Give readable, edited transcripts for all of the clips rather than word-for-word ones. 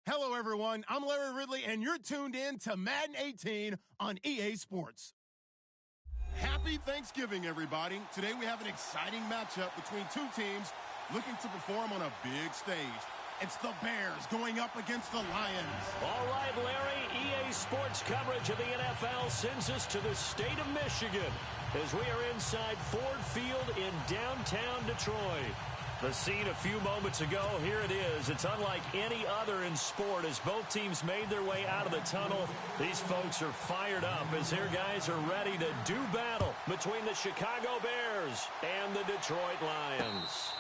Hello, everyone. I'm Larry Ridley, and you're tuned in to Madden 18 on EA Sports. Happy Thanksgiving, everybody. Today we have an exciting matchup between two teams looking to perform on a big stage. It's the Bears going up against the Lions. All right, Larry, EA Sports coverage of the NFL sends us to the state of Michigan as we are inside Ford Field in downtown Detroit. The scene a few moments ago, here it is. It's unlike any other in sport as both teams made their way out of the tunnel. These folks are fired up as their guys are ready to do battle between the Chicago Bears and the Detroit Lions.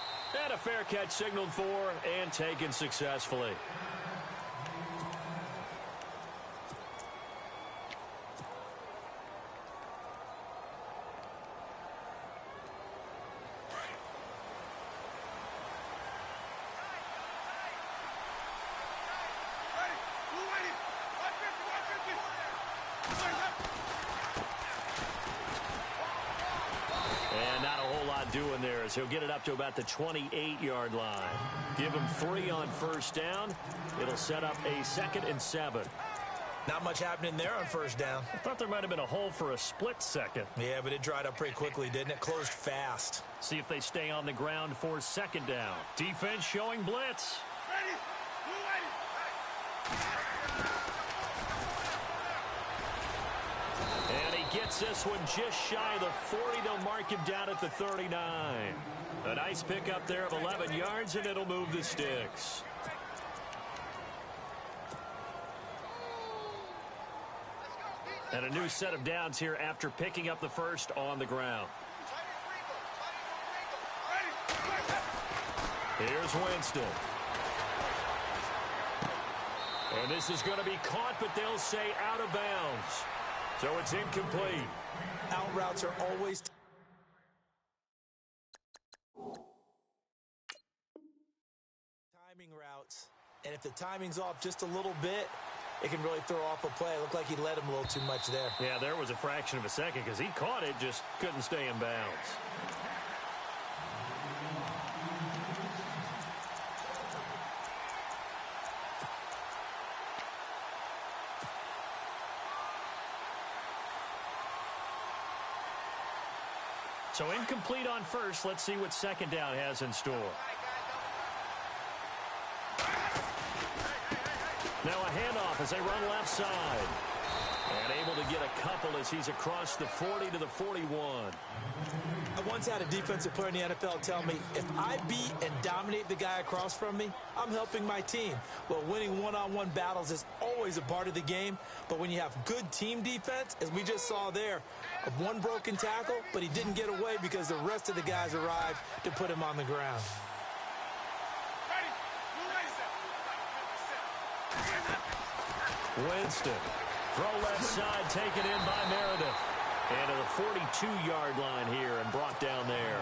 And a fair catch signaled for and taken successfully. Doing there as he'll get it up to about the 28-yard line. Give him 3 on first down. It'll set up a 2nd and 7. Not much happening there on first down. I thought there might have been a hole for a split second. Yeah, but it dried up pretty quickly, didn't it? Closed fast. See if they stay on the ground for 2nd down. Defense showing blitz. And he gets this one just shy of the 40. They'll mark him down at the 39. A nice pickup there of 11 yards, and it'll move the sticks. And a new set of downs here after picking up the first on the ground. Here's Winston. And this is going to be caught, but they'll say out of bounds. So it's incomplete. Out routes are always timing routes. And if the timing's off just a little bit, it can really throw off a play. It looked like he led him a little too much there. Yeah, there was a fraction of a second because he caught it, just couldn't stay in bounds. So incomplete on first. Let's see what 2nd down has in store. Now a handoff as they run left side. And able to get a couple as he's across the 40 to the 41. I once had a defensive player in the NFL tell me, if I beat and dominate the guy across from me, I'm helping my team. Well, winning one-on-one battles is always a part of the game, but when you have good team defense, as we just saw there, one broken tackle, but he didn't get away because the rest of the guys arrived to put him on the ground. Winston, throw left side, taken in by Meredith. And to the 42-yard line here and brought down there.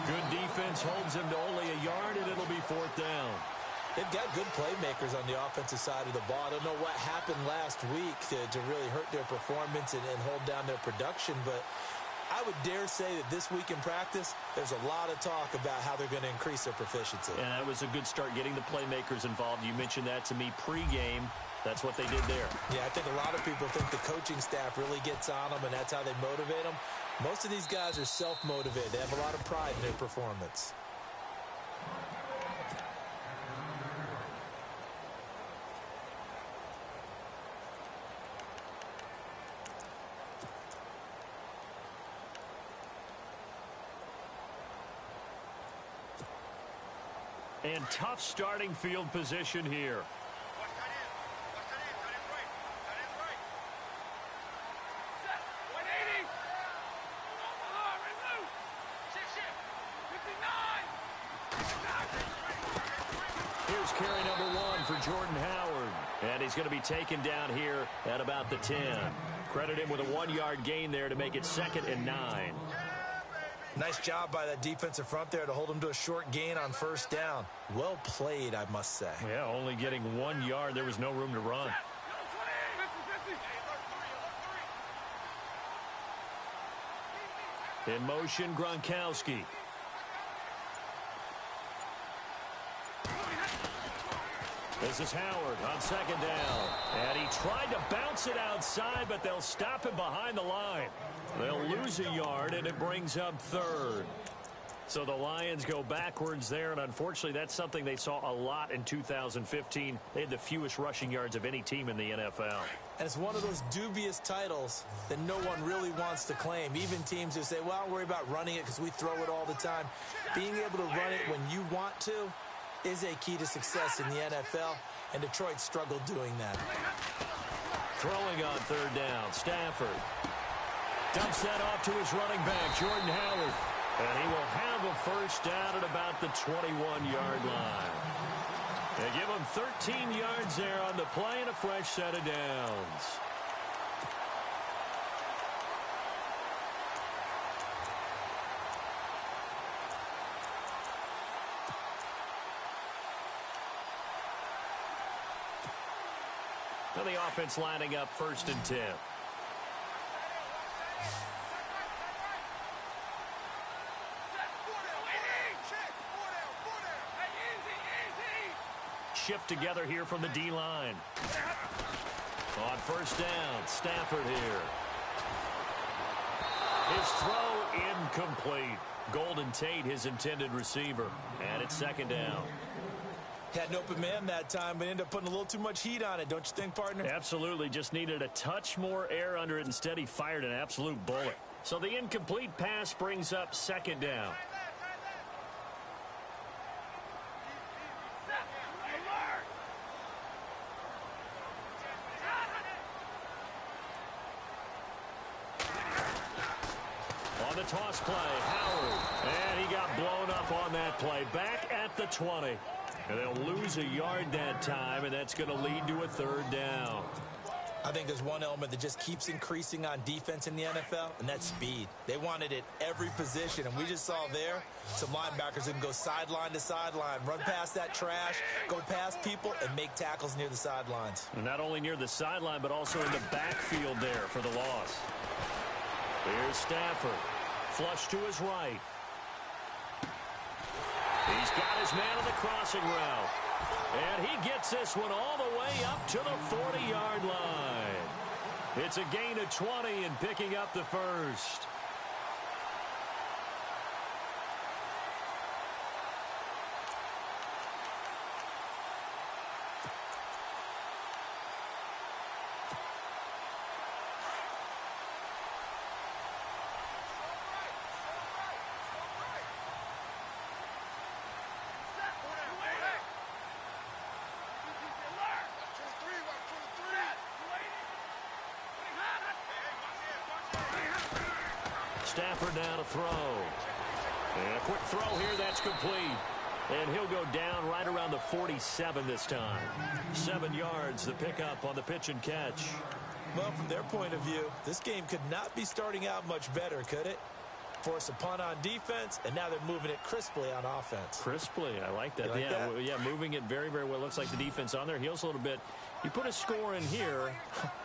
Good defense holds him to only a yard, and it'll be 4th down. They've got good playmakers on the offensive side of the ball. I don't know what happened last week to really hurt their performance and hold down their production, but I would dare say that this week in practice, there's a lot of talk about how they're going to increase their proficiency. And that was a good start getting the playmakers involved. You mentioned that to me pregame. That's what they did there. Yeah, I think a lot of people think the coaching staff really gets on them, and that's how they motivate them. Most of these guys are self-motivated. They have a lot of pride in their performance. And tough starting field position here. Here's carry number 1 for Jordan Howard. And he's going to be taken down here at about the 10. Credit him with a 1-yard gain there to make it 2nd and 9. Nice job by that defensive front there to hold him to a short gain on first down. Well played, I must say. Yeah, only getting 1 yard. There was no room to run. In motion, This is Howard on second down. And he tried to bounce it outside, but they'll stop him behind the line. They'll lose a yard, and it brings up third. So the Lions go backwards there, and unfortunately that's something they saw a lot in 2015. They had the fewest rushing yards of any team in the NFL. And it's one of those dubious titles that no one really wants to claim. Even teams who say, well, I'll worry about running it because we throw it all the time. Being able to run it when you want to is a key to success in the NFL, and Detroit struggled doing that. Throwing on third down, Stafford dumps that off to his running back, Jordan Howard. And he will have a first down at about the 21-yard line. They give him 13 yards there on the play and a fresh set of downs. Now the offense lining up 1st and 10. Shift together here from the D-line. On 1st down, Stafford here. His throw incomplete. Golden Tate, his intended receiver. And it's 2nd down. Had an open man that time, but ended up putting a little too much heat on it, don't you think, partner? Absolutely. Just needed a touch more air under it. Instead, he fired an absolute bullet. So the incomplete pass brings up 2nd down. On the toss play, Howard. And he got blown up on that play. Back at the 20. And they'll lose a yard that time, and that's going to lead to a 3rd down. I think there's one element that just keeps increasing on defense in the NFL, and that's speed. They want it at every position, and we just saw there some linebackers who can go sideline to sideline, run past that trash, go past people, and make tackles near the sidelines. And not only near the sideline, but also in the backfield there for the loss. Here's Stafford. Flush to his right. He's got his man on the crossing route. And he gets this one all the way up to the 40-yard line. It's a gain of 20 and picking up the 1st. Stafford now to throw. And a quick throw here, that's complete. And he'll go down right around the 47 this time. 7 yards, the pickup on the pitch and catch. Well, from their point of view, this game could not be starting out much better, could it? Force a punt on defense, and now they're moving it crisply on offense. Crisply, I like that. Like that? Yeah, moving it very, very well. Looks like the defense on their heels a little bit. You put a score in here,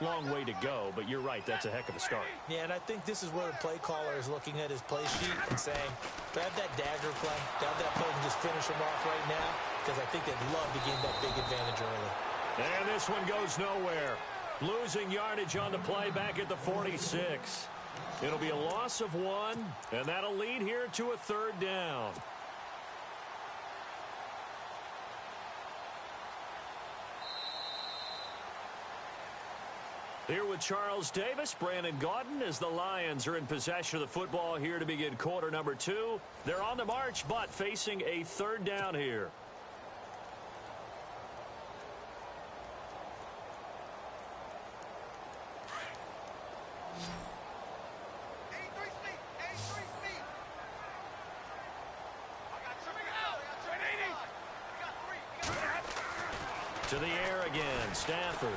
long way to go, but you're right, that's a heck of a start. Yeah, and I think this is where the play caller is looking at his play sheet and saying, do I have that dagger play? Do I have that play and just finish him off right now? Because I think they'd love to gain that big advantage early. And this one goes nowhere. Losing yardage on the play back at the 46. It'll be a loss of 1, and that'll lead here to a 3rd down. Here with Charles Davis, Brandon Gaudin, as the Lions are in possession of the football here to begin quarter number 2. They're on the march, but facing a 3rd down here. To the air again, Stafford.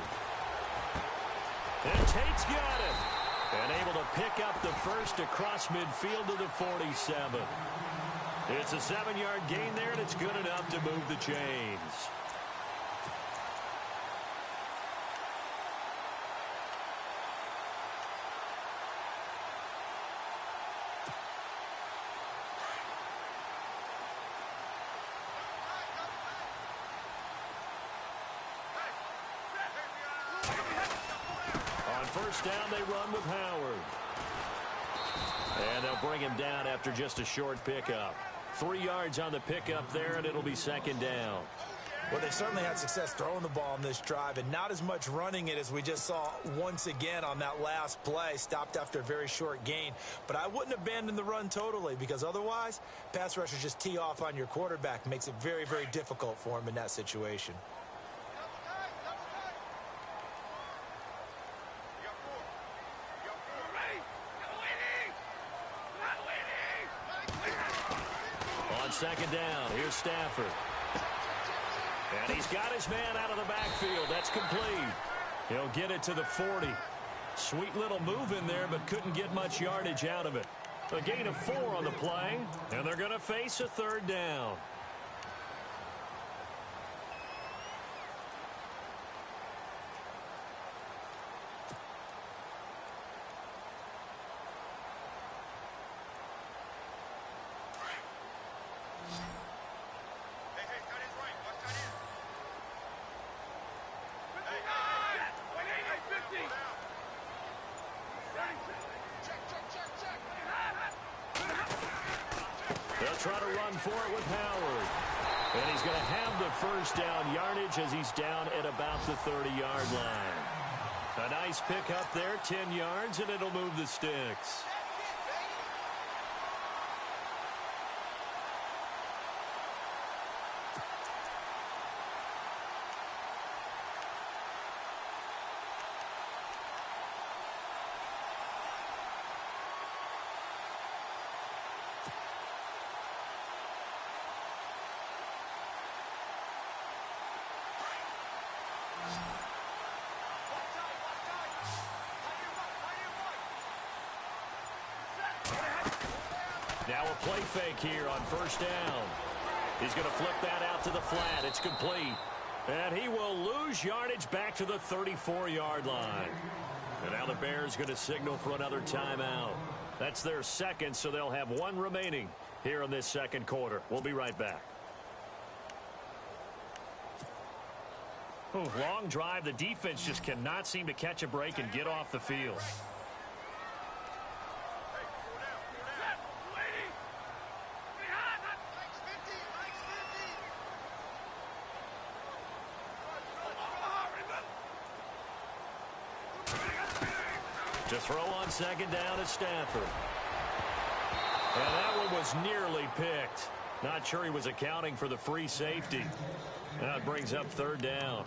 And Tate's got it. And able to pick up the 1st across midfield to the 47. It's a 7-yard gain there, and it's good enough to move the chains. first down, they run with Howard. And they'll bring him down after just a short pickup. 3 yards on the pickup there, and it'll be second down. Well, they certainly had success throwing the ball in this drive, and not as much running it as we just saw once again on that last play. Stopped after a very short gain. But I wouldn't abandon the run totally, because otherwise, pass rushers just tee off on your quarterback. Makes it very, very difficult for him in that situation. On second down, here's Stafford. And he's got his man out of the backfield. That's complete. He'll get it to the 40. Sweet little move in there, but couldn't get much yardage out of it. A gain of 4 on the play, and they're going to face a third down. They'll try to run for it with Howard. And he's going to have the first down yardage as he's down at about the 30-yard line. A nice pickup there, 10 yards, and it'll move the sticks. Now a play fake here on first down. He's going to flip that out to the flat. It's complete. And he will lose yardage back to the 34-yard line. And now the Bears going to signal for another timeout. That's their second, so they'll have 1 remaining here in this second quarter. We'll be right back. Long drive. The defense just cannot seem to catch a break and get off the field. To throw on second down is Stafford. And that one was nearly picked. Not sure he was accounting for the free safety. Now it brings up third down.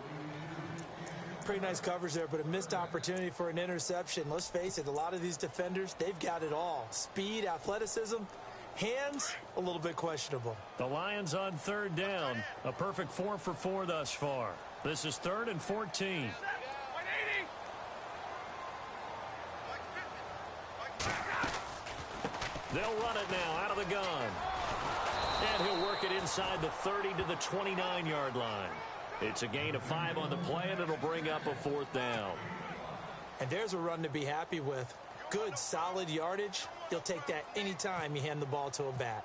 Pretty nice coverage there, but a missed opportunity for an interception. Let's face it, a lot of these defenders, they've got it all. Speed, athleticism, hands, a little bit questionable. The Lions on third down. A perfect 4 for 4 thus far. This is 3rd and 14. They'll run it now out of the gun. And he'll work it inside the 30 to the 29-yard line. It's a gain of 5 on the play, and it'll bring up a 4th down. And there's a run to be happy with. Good, solid yardage. You'll take that anytime you hand the ball to a back.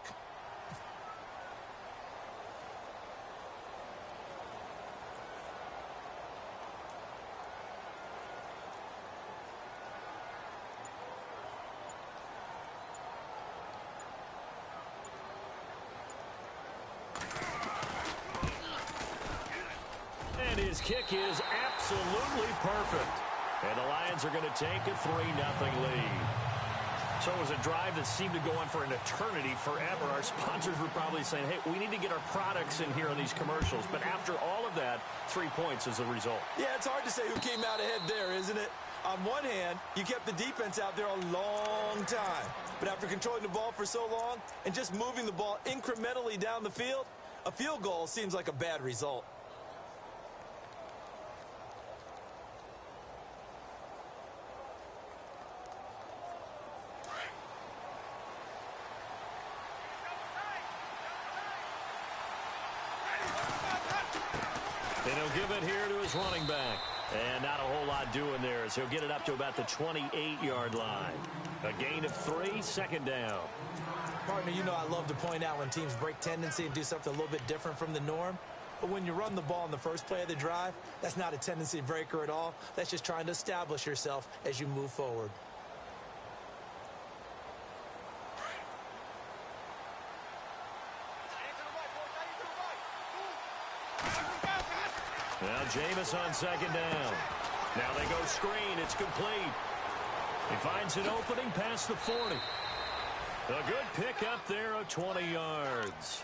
His kick is absolutely perfect. And the Lions are going to take a 3-0 lead. So it was a drive that seemed to go on for an eternity, forever. Our sponsors were probably saying, hey, we need to get our products in here on these commercials. But after all of that, 3 points is the result. Yeah, it's hard to say who came out ahead there, isn't it? On one hand, you kept the defense out there a long time. But after controlling the ball for so long and just moving the ball incrementally down the field, a field goal seems like a bad result. And he'll give it here to his running back. And not a whole lot doing there as he'll get it up to about the 28-yard line. A gain of 3, 2nd down. Partner, you know I love to point out when teams break tendency and do something a little bit different from the norm. But when you run the ball in the first play of the drive, that's not a tendency breaker at all. That's just trying to establish yourself as you move forward. Now Jameis on second down. Now they go screen. It's complete. He finds an opening past the 40. A good pick up there of 20 yards.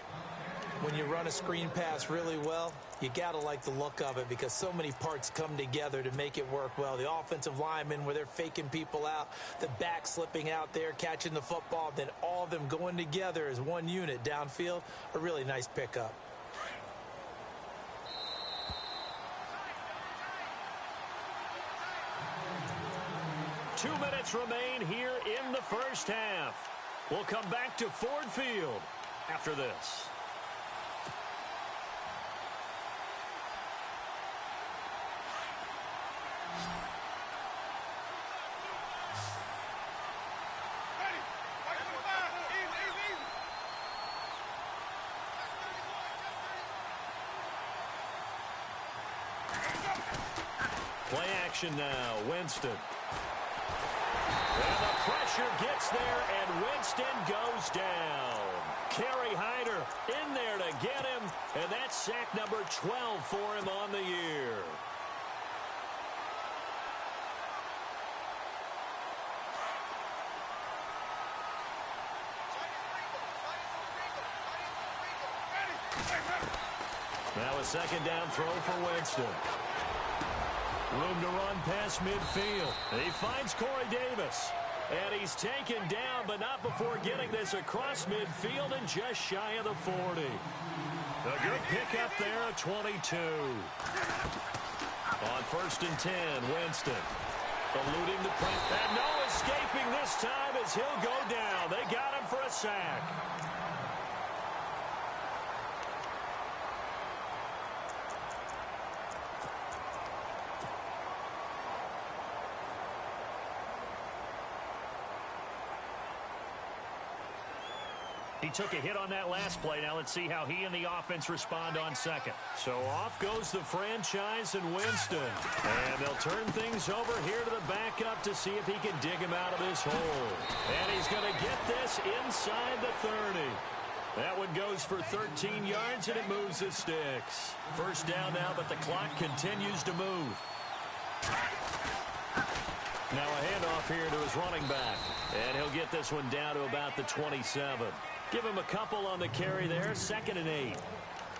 When you run a screen pass really well, you got to like the look of it because so many parts come together to make it work well. The offensive linemen where they're faking people out, the back slipping out there, catching the football, then all of them going together as one unit downfield. A really nice pickup. Two minutes remain here in the first half. We'll come back to Ford Field after this. Play action now, Winston. And the pressure gets there, and Winston goes down. Kerry Hyder in there to get him, and that's sack number 12 for him on the year. Now a second down throw for Winston. Room to run past midfield. He finds Corey Davis. And he's taken down, but not before getting this across midfield and just shy of the 40. A good pickup there of 22. On 1st and 10, Winston. Eluding the press. And no escaping this time as he'll go down. They got him for a sack. He took a hit on that last play. Now let's see how he and the offense respond on second. So off goes the franchise and Winston. And they'll turn things over here to the backup to see if he can dig him out of this hole. And he's going to get this inside the 30. That one goes for 13 yards, and it moves the sticks. First down now, but the clock continues to move. Now a handoff here to his running back. And he'll get this one down to about the 27. Give him a couple on the carry there, 2nd and 8.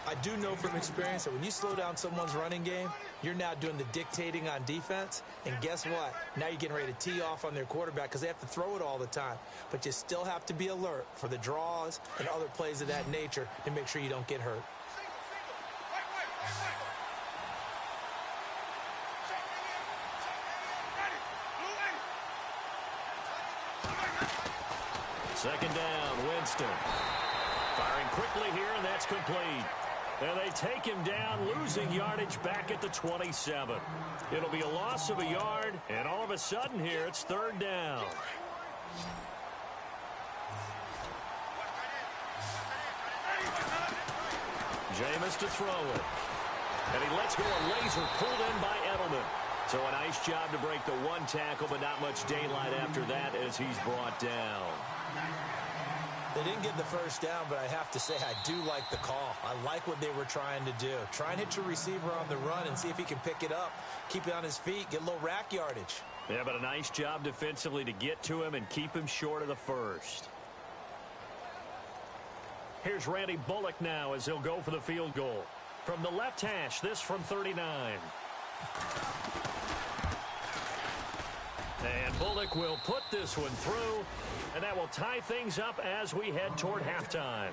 I do know from experience that when you slow down someone's running game, you're now doing the dictating on defense. And guess what? Now you're getting ready to tee off on their quarterback because they have to throw it all the time. But you still have to be alert for the draws and other plays of that nature to make sure you don't get hurt. Second down, Winston. Firing quickly here, and that's complete. And they take him down, losing yardage back at the 27. It'll be a loss of a yard, and all of a sudden here, it's 3rd down. Jameis to throw it. And he lets go a laser pulled in by Edelman. So a nice job to break the one tackle, but not much daylight after that as he's brought down. They didn't get the first down, but I have to say I do like the call. I like what they were trying to do. Try and hit your receiver on the run and see if he can pick it up, keep it on his feet, get a little rack yardage. Yeah, but a nice job defensively to get to him and keep him short of the first. Here's Randy Bullock now as he'll go for the field goal. From the left hash, this from 39. And Bullock will put this one through, and that will tie things up as we head toward halftime.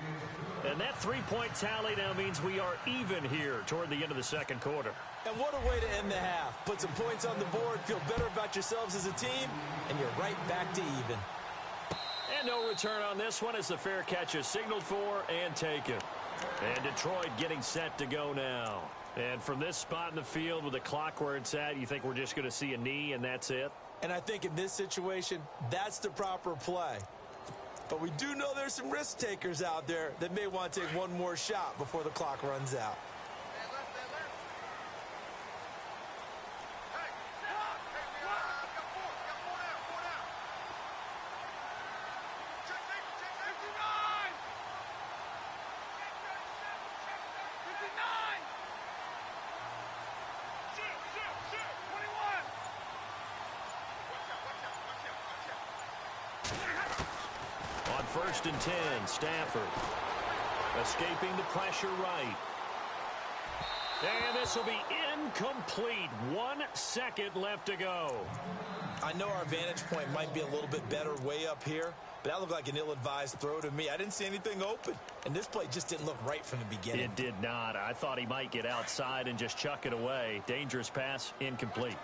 And that three-point tally now means we are even here toward the end of the second quarter. And what a way to end the half. Put some points on the board, feel better about yourselves as a team, and you're right back to even. And no return on this one as the fair catch is signaled for and taken. And Detroit getting set to go now. And from this spot in the field with the clock where it's at, you think we're just going to see a knee and that's it? And I think in this situation, that's the proper play. But we do know there's some risk takers out there that may want to take one more shot before the clock runs out. 1st and 10. Stafford escaping the pressure right. And this will be incomplete. 1 second left to go. I know our vantage point might be a little bit better way up here, but that looked like an ill-advised throw to me. I didn't see anything open, and this play just didn't look right from the beginning. It did not. I thought he might get outside and just chuck it away. Dangerous pass, incomplete.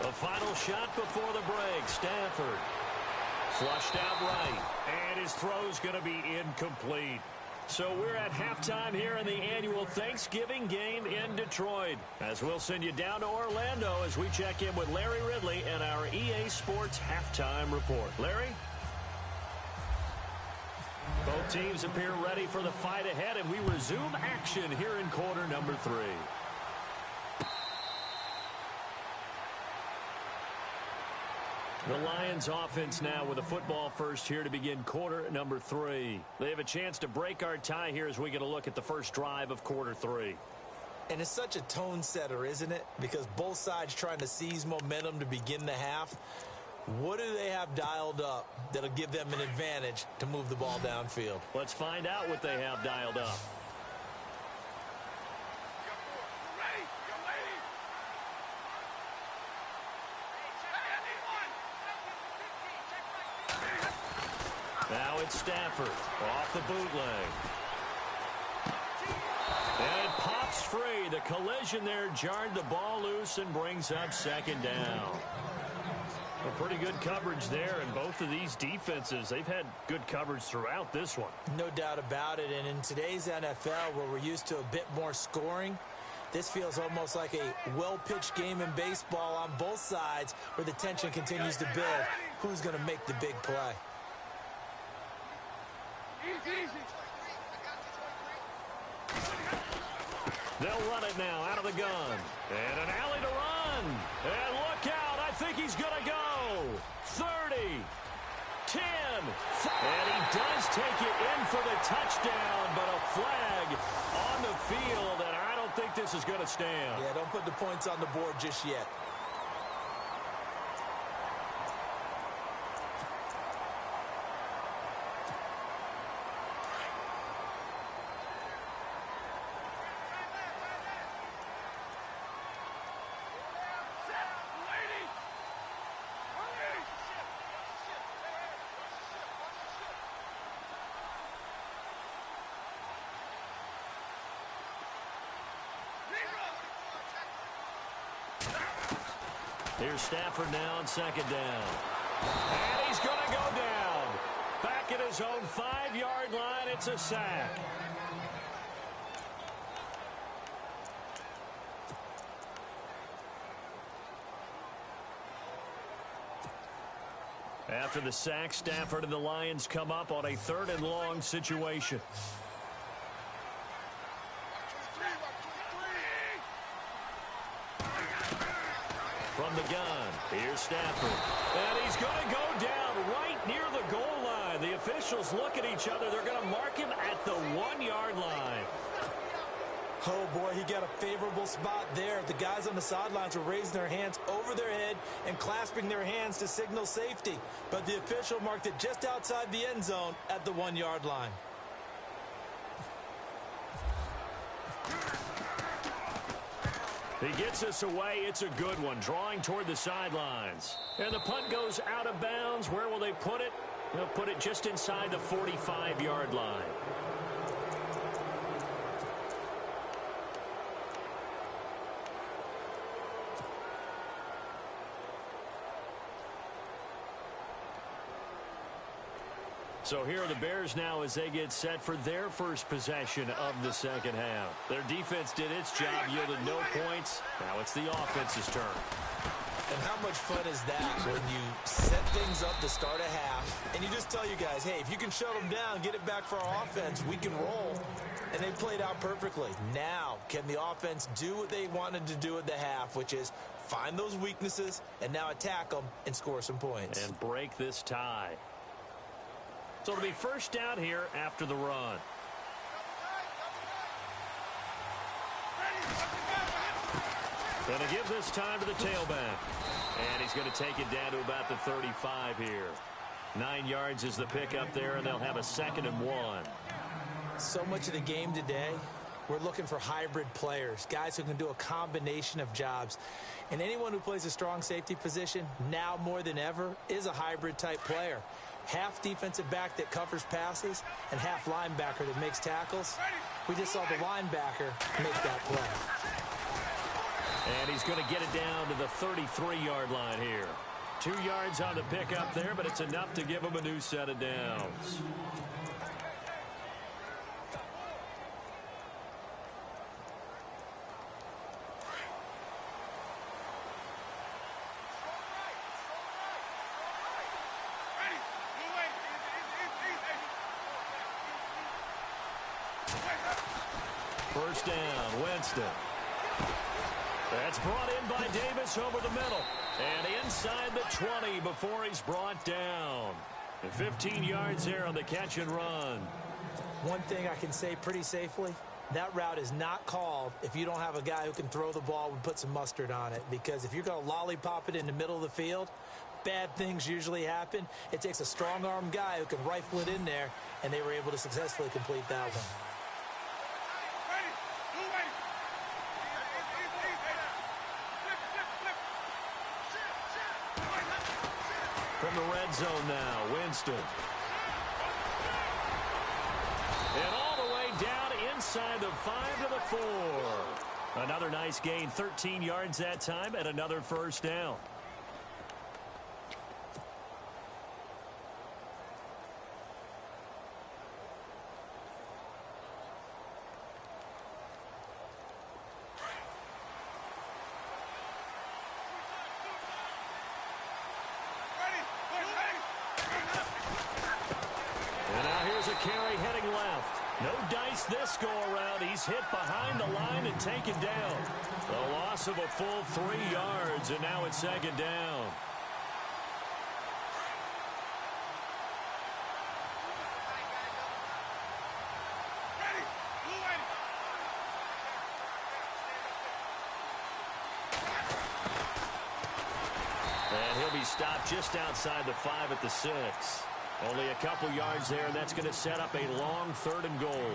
The final shot before the break. Stafford flushed out right, and his throw's going to be incomplete. So we're at halftime here in the annual Thanksgiving game in Detroit, as we'll send you down to Orlando as we check in with Larry Ridley and our EA Sports halftime report. Larry? Both teams appear ready for the fight ahead, and we resume action here in quarter number 3. The Lions offense now with a football first here to begin quarter number 3. They have a chance to break our tie here as we get a look at the first drive of quarter 3. And it's such a tone setter, isn't it? Because both sides trying to seize momentum to begin the half. What do they have dialed up that'll give them an advantage to move the ball downfield? Let's find out what they have dialed up. Now it's Stafford off the bootleg. And it pops free. The collision there jarred the ball loose and brings up 2nd down. A pretty good coverage there, and both of these defenses, they've had good coverage throughout this one. No doubt about it, and in today's NFL, where we're used to a bit more scoring, this feels almost like a well-pitched game in baseball on both sides where the tension continues to build. Who's going to make the big play? They'll run it now out of the gun. And an alley to run. And look out. I think he's going to go. 30, 10. And he does take it in for the touchdown, but a flag on the field, and I don't think this is going to stand. Yeah, don't put the points on the board just yet. Here's Stafford now on 2nd down. And he's going to go down. Back at his own 5-yard line, it's a sack. After the sack, Stafford and the Lions come up on a 3rd and long situation. From the gun, here's Stafford. And he's going to go down right near the goal line. The officials look at each other. They're going to mark him at the 1-yard line. Oh, boy, he got a favorable spot there. The guys on the sidelines were raising their hands over their head and clasping their hands to signal safety. But the official marked it just outside the end zone at the 1-yard line. He gets us away. It's a good one, drawing toward the sidelines. And the punt goes out of bounds. Where will they put it? They'll put it just inside the 45-yard line. So here are the Bears now as they get set for their first possession of the 2nd half. Their defense did its job, yielded no points. Now it's the offense's turn. And how much fun is that when you set things up to start a half and you just tell you guys, hey, if you can shut them down, get it back for our offense, we can roll. And they played out perfectly. Now, can the offense do what they wanted to do at the half, which is find those weaknesses and now attack them and score some points? And break this tie. So it'll be first down here after the run. Going to give this time to the tailback. And he's going to take it down to about the 35 here. 9 yards is the pickup there, and they'll have a 2nd and 1. So much of the game today, we're looking for hybrid players, guys who can do a combination of jobs. And anyone who plays a strong safety position, now more than ever, is a hybrid type player. Half defensive back that covers passes and half linebacker that makes tackles. We just saw the linebacker make that play. And he's going to get it down to the 33-yard line here. 2 yards on the pickup there, but it's enough to give him a new set of downs. First down, Winston. That's brought in by Davis over the middle. And inside the 20 before he's brought down. And 15 yards there on the catch and run. One thing I can say pretty safely, that route is not called if you don't have a guy who can throw the ball and put some mustard on it. Because if you're going to lollipop it in the middle of the field, bad things usually happen. It takes a strong-arm guy who can rifle it in there, and they were able to successfully complete that one. From the red zone now, Winston. And all the way down inside the 5 to the 4. Another nice gain, 13 yards that time, and another first down. Carry heading left. No dice this go around. He's hit behind the line and taken down. The loss of a full 3 yards, and now it's 2nd down. And he'll be stopped just outside the 5 at the 6. Only a couple yards there, and that's going to set up a long 3rd and goal.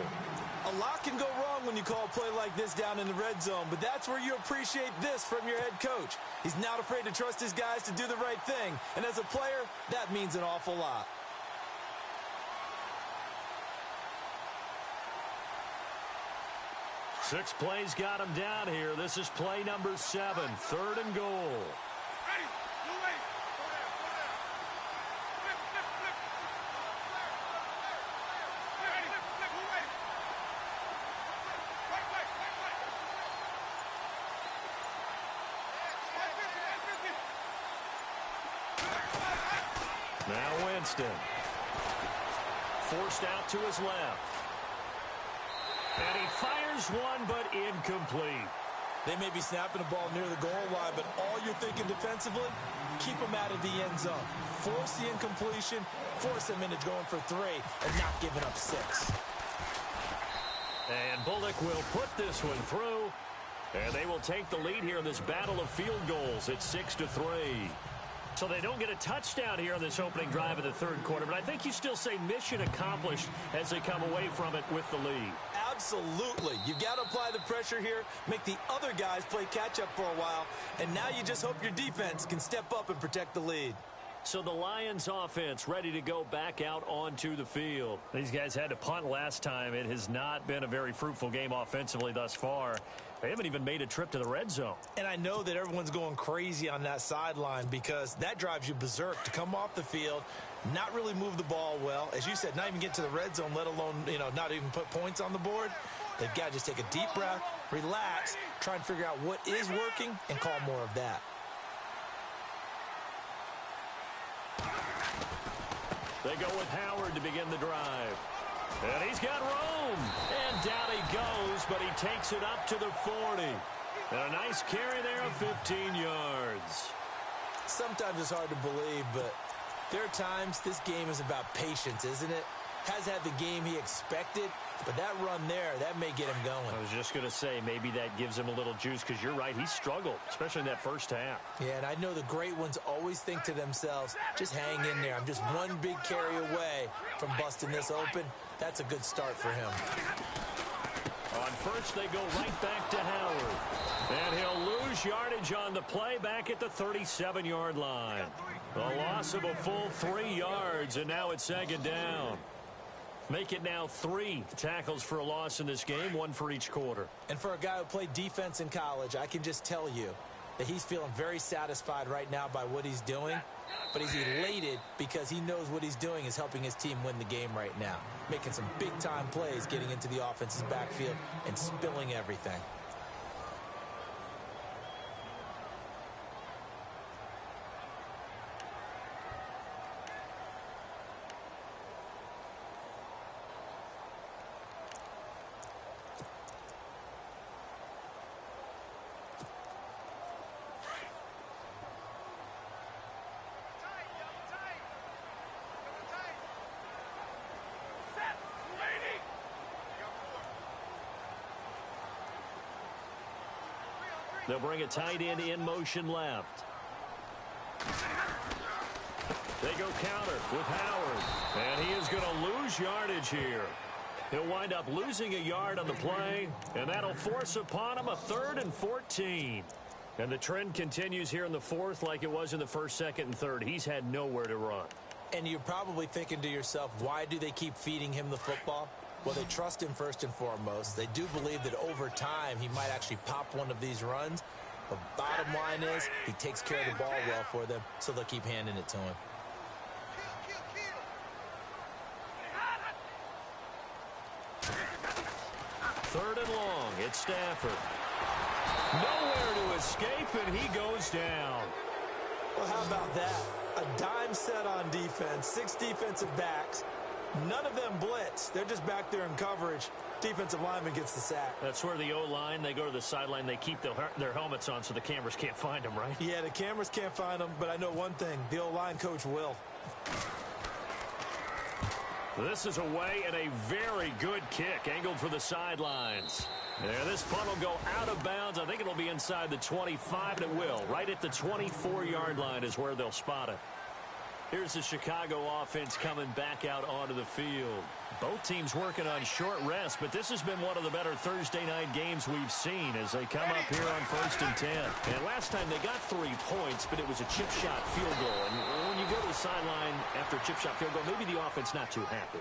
A lot can go wrong when you call a play like this down in the red zone, but that's where you appreciate this from your head coach. He's not afraid to trust his guys to do the right thing, and as a player, that means an awful lot. Six plays got him down here. This is play number 7, 3rd and goal. Now Winston. Forced out to his left. And he fires one, but incomplete. They may be snapping the ball near the goal line, but all you're thinking defensively, keep them out of the end zone. Force the incompletion, force them into going for 3, and not giving up 6. And Bullock will put this one through. And they will take the lead here in this battle of field goals at 6-3. So they don't get a touchdown here on this opening drive of the 3rd quarter, but I think you still say mission accomplished as they come away from it with the lead. Absolutely. You've got to apply the pressure here, make the other guys play catch-up for a while, and now you just hope your defense can step up and protect the lead. So the Lions offense ready to go back out onto the field. These guys had to punt last time. It has not been a very fruitful game offensively thus far. They haven't even made a trip to the red zone. And I know that everyone's going crazy on that sideline because that drives you berserk to come off the field, not really move the ball well. As you said, not even get to the red zone, let alone, not even put points on the board. They've got to just take a deep breath, relax, try and figure out what is working and call more of that. They go with Howard to begin the drive. And he's got room. And down he goes, but he takes it up to the 40. And a nice carry there of 15 yards. Sometimes it's hard to believe, but There are times this game is about patience, isn't it? Has had the game he expected, but that run there, that may get him going. I was just going to say, maybe that gives him a little juice, because you're right, he struggled, especially in that first half. Yeah, and I know the great ones always think to themselves, just hang in there. I'm just one big carry away from busting this open. That's a good start for him. On first, they go right back to Howard. And he'll lose yardage on the play back at the 37-yard line. A loss of a full 3 yards, and now it's second down. Make it now 3 tackles for a loss in this game, 1 for each quarter. And for a guy who played defense in college, I can just tell you that he's feeling very satisfied right now by what he's doing. But he's elated because he knows what he's doing is helping his team win the game right now. Making some big-time plays, getting into the offense's backfield and spilling everything. They'll bring a tight end in motion left. They go counter with Howard. And he is going to lose yardage here. He'll wind up losing a yard on the play, and that'll force upon him a 3rd and 14. And the trend continues here in the fourth like it was in the first, second, and third. He's had nowhere to run. And you're probably thinking to yourself, why do they keep feeding him the football? Well, they trust him first and foremost. They do believe that over time he might actually pop one of these runs. The bottom line is he takes care of the ball well for them, so they'll keep handing it to him. Third and long. It's Stafford. Nowhere to escape, and he goes down. Well, how about that? A dime set on defense, 6 defensive backs. None of them blitz. They're just back there in coverage. Defensive lineman gets the sack. That's where the O-line, they go to the sideline, they keep their helmets on so the cameras can't find them, right? Yeah, the cameras can't find them, but I know one thing. The O-line coach will. This is away and a very good kick, angled for the sidelines. Yeah, this punt will go out of bounds. I think it'll be inside the 25, and it will. Right at the 24-yard line is where they'll spot it. Here's the Chicago offense coming back out onto the field. Both teams working on short rest, but this has been one of the better Thursday night games we've seen as they come up here on 1st and 10. And last time they got 3 points, but it was a chip shot field goal. And when you go to the sideline after a chip shot field goal, maybe the offense not too happy.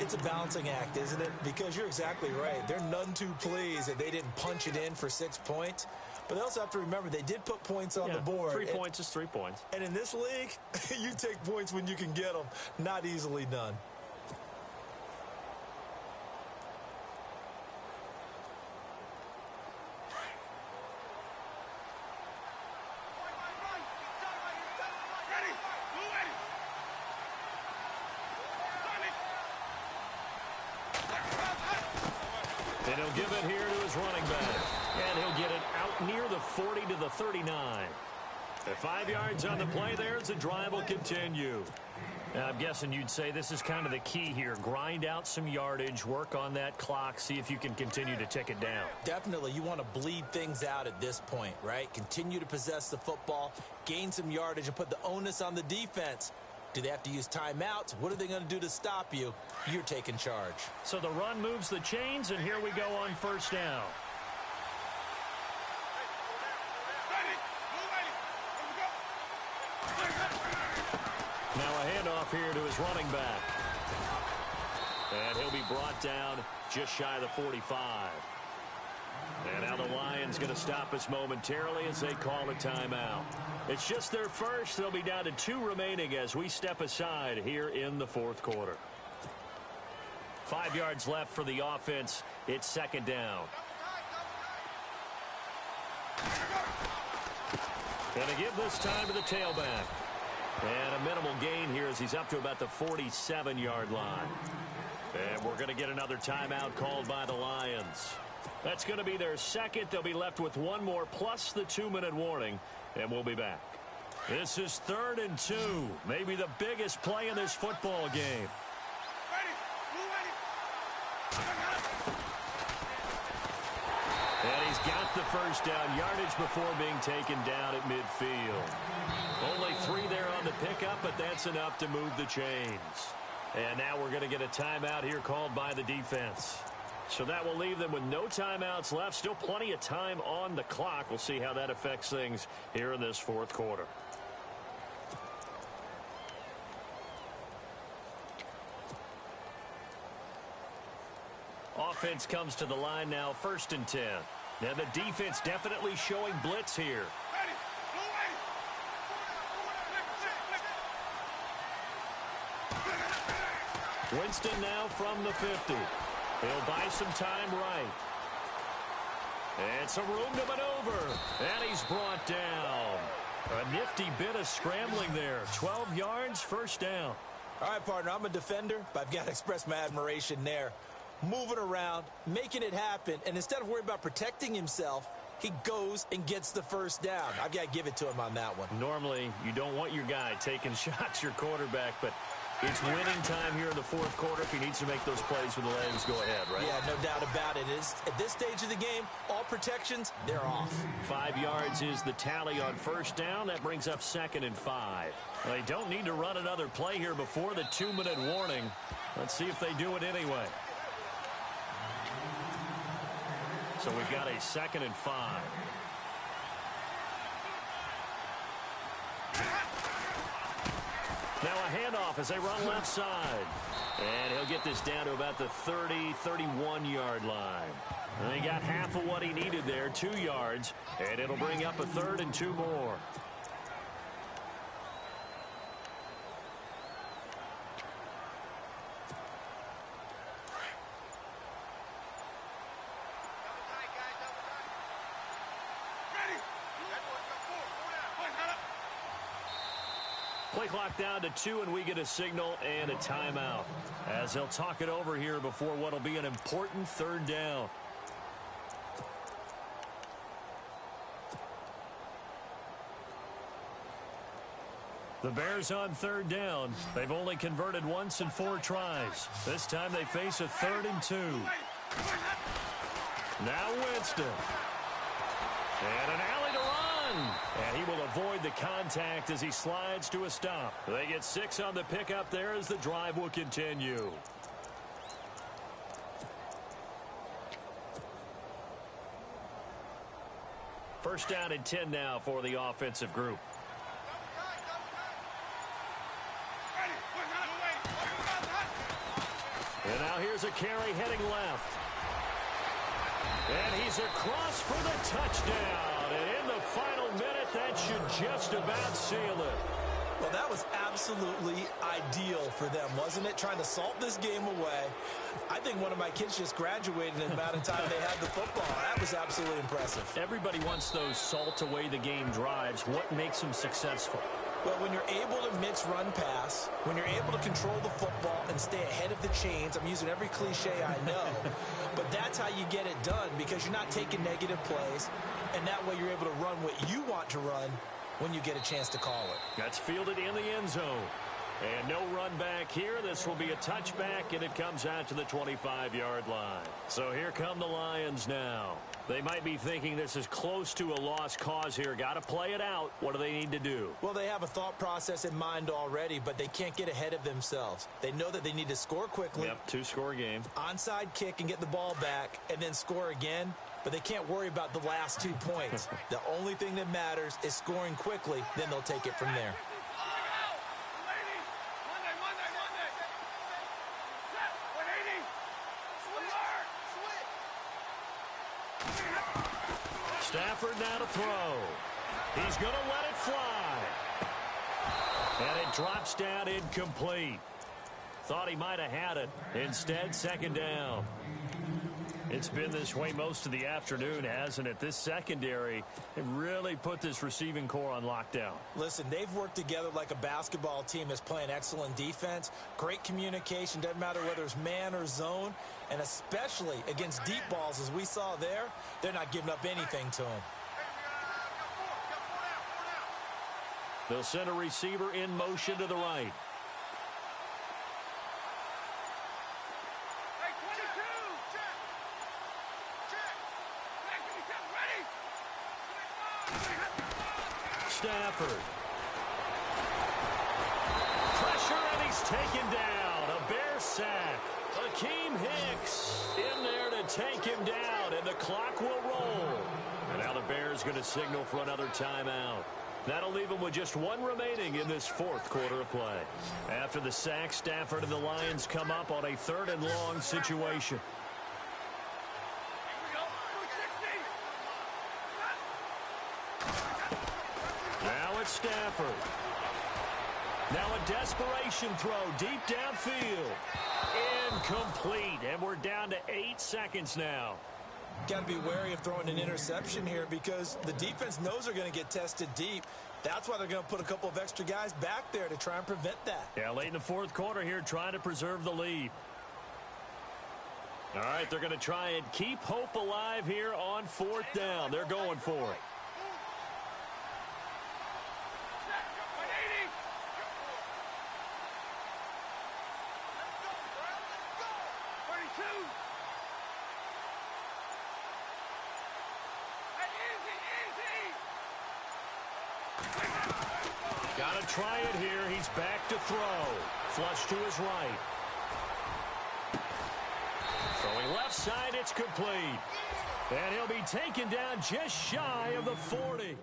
It's a balancing act, isn't it? Because you're exactly right. They're none too pleased that they didn't punch it in for 6 points. But they also have to remember they did put points on the board. 3 points is 3 points. And in this league, you take points when you can get them. Not easily done. And he'll give it here to his running back. And he'll get it out near the 40 to the 39. At 5 yards on the play there, the drive will continue. Now, I'm guessing you'd say this is kind of the key here. Grind out some yardage, work on that clock, see if you can continue to tick it down. Definitely. You want to bleed things out at this point, right? Continue to possess the football, gain some yardage, and put the onus on the defense. Do they have to use timeouts? What are they going to do to stop you? You're taking charge. So the run moves the chains, and here we go on 1st down. Now a handoff here to his running back. And he'll be brought down just shy of the 45. And now the Lions going to stop us momentarily as they call a timeout. It's just their first. They'll be down to 2 remaining as we step aside here in the 4th quarter. 5 yards left for the offense. It's 2nd down. And to give this time to the tailback. And a minimal gain here as he's up to about the 47-yard line. And we're going to get another timeout called by the Lions. That's going to be their second. They'll be left with 1 more plus the 2-minute warning, and we'll be back. This is 3rd and 2. Maybe the biggest play in this football game. And he's got the first down yardage before being taken down at midfield. Only 3 there on the pickup, but that's enough to move the chains. And now we're going to get a timeout here called by the defense. So that will leave them with no timeouts left. Still plenty of time on the clock. We'll see how that affects things here in this 4th quarter. Offense comes to the line now, 1st and 10. Now the defense definitely showing blitz here. Winston now from the 50. He'll buy some time right. And some room to maneuver. And he's brought down. A nifty bit of scrambling there. 12 yards, 1st down. All right, partner, I'm a defender, but I've got to express my admiration there. Moving around, making it happen, and instead of worrying about protecting himself, he goes and gets the first down. I've got to give it to him on that one. Normally, you don't want your guy taking shots, your quarterback, but it's winning time here in the 4th quarter. If he needs to make those plays with the legs, go ahead, right? Yeah, no doubt about it. At this stage of the game, all protections, they're off. 5 yards is the tally on 1st down. That brings up 2nd and 5. They don't need to run another play here before the 2-minute warning. Let's see if they do it anyway. So we've got a 2nd and 5. Now a handoff as they run left side. And he'll get this down to about the 30, 31-yard line. And he got half of what he needed there, 2 yards. And it'll bring up a 3rd and 2 more. Play clock down to 2, and we get a signal and a timeout as they'll talk it over here before what will be an important 3rd down. The Bears on 3rd down. They've only converted once in 4 tries. This time they face a 3rd and 2. Now Winston. And an alley to run. And he will avoid the contact as he slides to a stop. They get 6 on the pickup there as the drive will continue. First down and 10 now for the offensive group. And now here's a carry heading left. And he's across for the touchdown. And in the final minute, that should just about seal it. Well, that was absolutely ideal for them, wasn't it? Trying to salt this game away. I think one of my kids just graduated in the amount of time they had the football. That was absolutely impressive. Everybody wants those salt away the game drives. What makes them successful? Well, when you're able to mix run pass, when you're able to control the football and stay ahead of the chains, I'm using every cliche I know, but that's how you get it done because you're not taking negative plays, and that way you're able to run what you want to run when you get a chance to call it. That's fielded in the end zone. And no run back here. This will be a touchback, and it comes out to the 25-yard line. So here come the Lions now. They might be thinking this is close to a lost cause here. Got to play it out. What do they need to do? Well, they have a thought process in mind already, but they can't get ahead of themselves. They know that they need to score quickly. Yep, 2-score game. Onside kick and get the ball back, and then score again. But they can't worry about the last 2 points. The only thing that matters is scoring quickly. Then they'll take it from there. Stafford now to throw. He's going to let it fly. And it drops down incomplete. Thought he might have had it. Instead, 2nd down. It's been this way most of the afternoon, hasn't it? This secondary, it really put this receiving core on lockdown. Listen, they've worked together like a basketball team that's playing excellent defense. Great communication. Doesn't matter whether it's man or zone. And especially against deep balls, as we saw there, they're not giving up anything to them. They'll send a receiver in motion to the right. Stafford. Pressure, and he's taken down. A Bear sack. Akeem Hicks in there to take him down, and the clock will roll. And now the Bears going to signal for another timeout. That'll leave them with just one remaining in this fourth quarter of play. After the sack, Stafford and the Lions come up on a 3rd and long situation. Now it's Stafford. Now a desperation throw deep downfield. Incomplete, and we're down to 8 seconds now. Got to be wary of throwing an interception here because the defense knows they're going to get tested deep. That's why they're going to put a couple of extra guys back there to try and prevent that. Yeah, late in the fourth quarter here, trying to preserve the lead. All right, they're going to try and keep hope alive here on 4th down. They're going for it. Got to try it here. He's back to throw. Flush to his right. Throwing left side, it's complete. And he'll be taken down just shy of the 40.